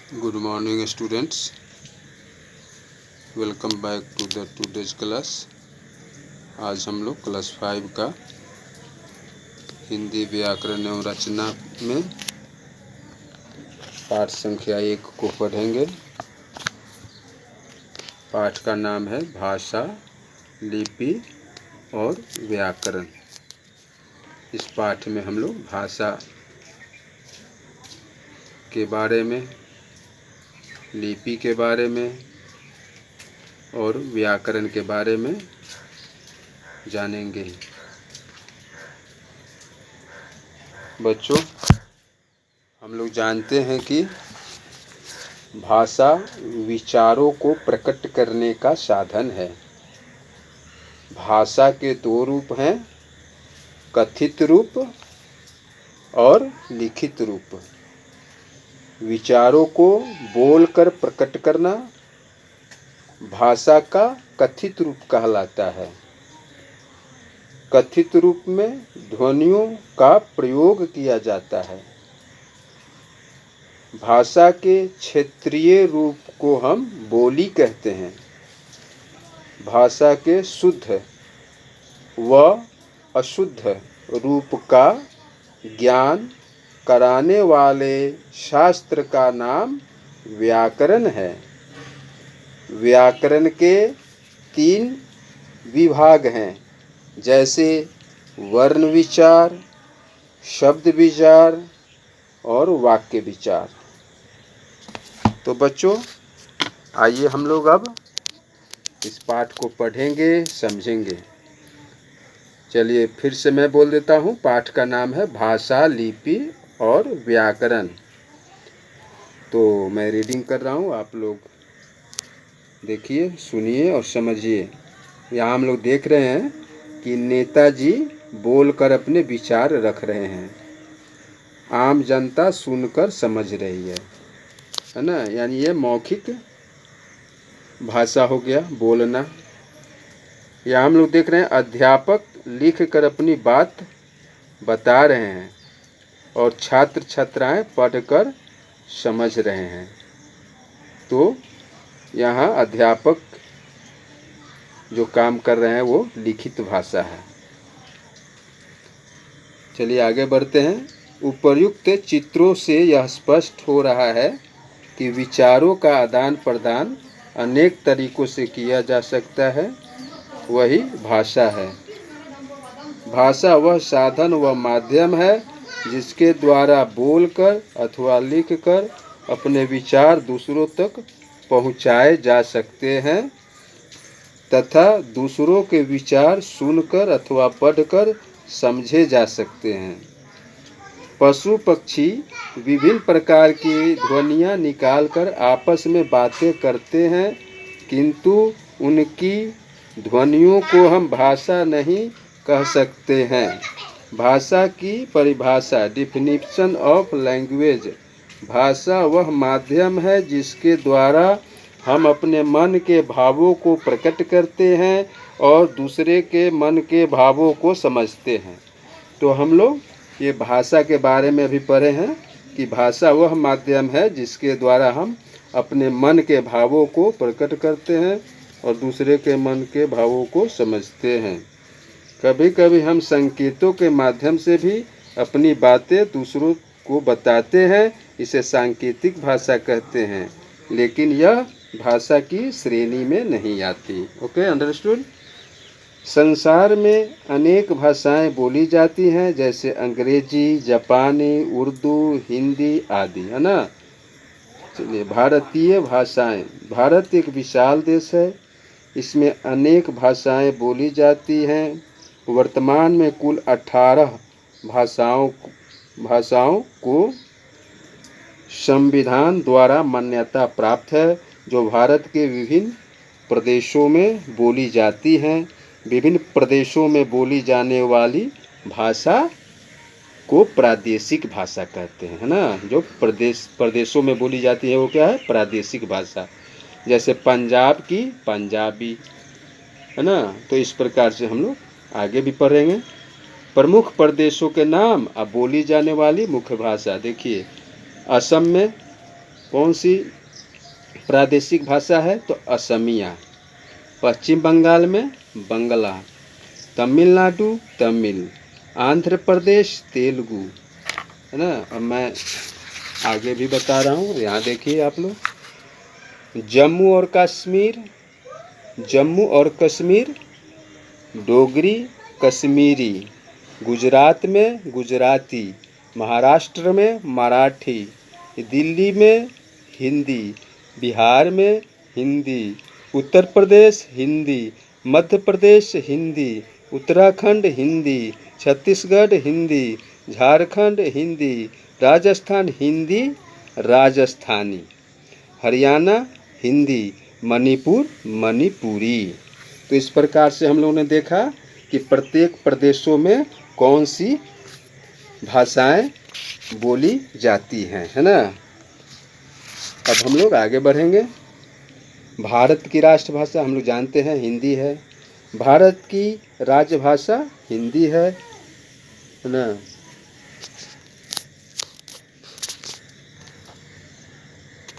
Good morning students, welcome back to the today's class. आज हम लोग क्लास 5 का हिंदी व्याकरण एवं रचना में पाठ संख्या 1 को पढ़ेंगे। पाठ का नाम है भाषा, लिपि और व्याकरण। इस पाठ में हम लोग भाषा के बारे में, लिपि के बारे में और व्याकरण के बारे में जानेंगे। बच्चों, हम लोग जानते हैं कि भाषा विचारों को प्रकट करने का साधन है। भाषा के दो रूप हैं, कथित रूप और लिखित रूप। विचारों को बोलकर प्रकट करना भाषा का कथित रूप कहलाता है। कथित रूप में ध्वनियों का प्रयोग किया जाता है। भाषा के क्षेत्रीय रूप को हम बोली कहते हैं। भाषा के शुद्ध व अशुद्ध रूप का ज्ञान कराने वाले शास्त्र का नाम व्याकरण है। व्याकरण के 3 विभाग हैं, जैसे वर्ण विचार, शब्द विचार और वाक्य विचार। तो बच्चों, आइए हम लोग अब इस पाठ को पढ़ेंगे, समझेंगे। चलिए फिर से मैं बोल देता हूँ। पाठ का नाम है भाषा, लिपि और व्याकरण। तो मैं रीडिंग कर रहा हूँ, आप लोग देखिए, सुनिए और समझिए। यहाँ हम लोग देख रहे हैं कि नेताजी बोलकर अपने विचार रख रहे हैं। आम जनता सुनकर समझ रही है ना। यानी ये मौखिक भाषा हो गया, बोलना। यहाँ हम लोग देख रहे हैं अध्यापक लिख कर अपनी बात बता रहे हैं और छात्र छात्राएं पढ़कर समझ रहे हैं। तो यहाँ अध्यापक जो काम कर रहे हैं वो लिखित भाषा है। चलिए आगे बढ़ते हैं। उपर्युक्त चित्रों से यह स्पष्ट हो रहा है कि विचारों का आदान प्रदान अनेक तरीकों से किया जा सकता है, वही भाषा है। भाषा वह साधन व माध्यम है जिसके द्वारा बोलकर अथवा लिखकर अपने विचार दूसरों तक पहुँचाए जा सकते हैं तथा दूसरों के विचार सुनकर अथवा पढ़कर समझे जा सकते हैं। पशु पक्षी विभिन्न प्रकार की ध्वनियाँ निकालकर आपस में बातें करते हैं, किंतु उनकी ध्वनियों को हम भाषा नहीं कह सकते हैं। भाषा की परिभाषा, डिफिनिशन ऑफ लैंग्वेज। भाषा वह माध्यम है जिसके द्वारा हम अपने मन के भावों को प्रकट करते हैं और दूसरे के मन के भावों को समझते हैं। तो हम लोग ये भाषा के बारे में भी पढ़े हैं कि भाषा वह माध्यम है जिसके द्वारा हम अपने मन के भावों को प्रकट करते हैं और दूसरे के मन के भावों को समझते हैं। कभी कभी हम संकेतों के माध्यम से भी अपनी बातें दूसरों को बताते हैं, इसे सांकेतिक भाषा कहते हैं, लेकिन यह भाषा की श्रेणी में नहीं आती। Okay, understood. संसार में अनेक भाषाएं बोली जाती हैं, जैसे अंग्रेजी, जापानी, उर्दू, हिंदी आदि, है ना। चलिए, भारतीय भाषाएं। भारत एक विशाल देश है, इसमें अनेक भाषाएं बोली जाती हैं। वर्तमान में कुल 18 भाषाओं को संविधान द्वारा मान्यता प्राप्त है, जो भारत के विभिन्न प्रदेशों में बोली जाती हैं। विभिन्न प्रदेशों में बोली जाने वाली भाषा को प्रादेशिक भाषा कहते हैं, है ना। जो प्रदेशों में बोली जाती है वो क्या है? प्रादेशिक भाषा। जैसे पंजाब की पंजाबी, है ना। तो इस प्रकार से हम लोग आगे भी पढ़ेंगे। प्रमुख प्रदेशों के नाम अब बोली जाने वाली मुख्य भाषा। देखिए, असम में कौन सी प्रादेशिक भाषा है? तो असमिया। पश्चिम बंगाल में बंगला। तमिलनाडु तमिल। आंध्र प्रदेश तेलुगु, है ना। अब मैं आगे भी बता रहा हूँ, यहाँ देखिए आप लोग। जम्मू और कश्मीर डोगरी कश्मीरी। गुजरात में गुजराती। महाराष्ट्र में मराठी। दिल्ली में हिंदी। बिहार में हिंदी। उत्तर प्रदेश हिंदी। मध्य प्रदेश हिंदी। उत्तराखंड हिंदी। छत्तीसगढ़ हिंदी। झारखंड हिंदी। राजस्थान हिंदी राजस्थानी। हरियाणा हिंदी। मणिपुर मणिपुरी। तो इस प्रकार से हम लोगों ने देखा कि प्रत्येक प्रदेशों में कौन सी भाषाएं बोली जाती हैं, है ना। अब हम लोग आगे बढ़ेंगे। भारत की राष्ट्रभाषा हम लोग जानते हैं हिंदी है। भारत की राजभाषा हिंदी है ना।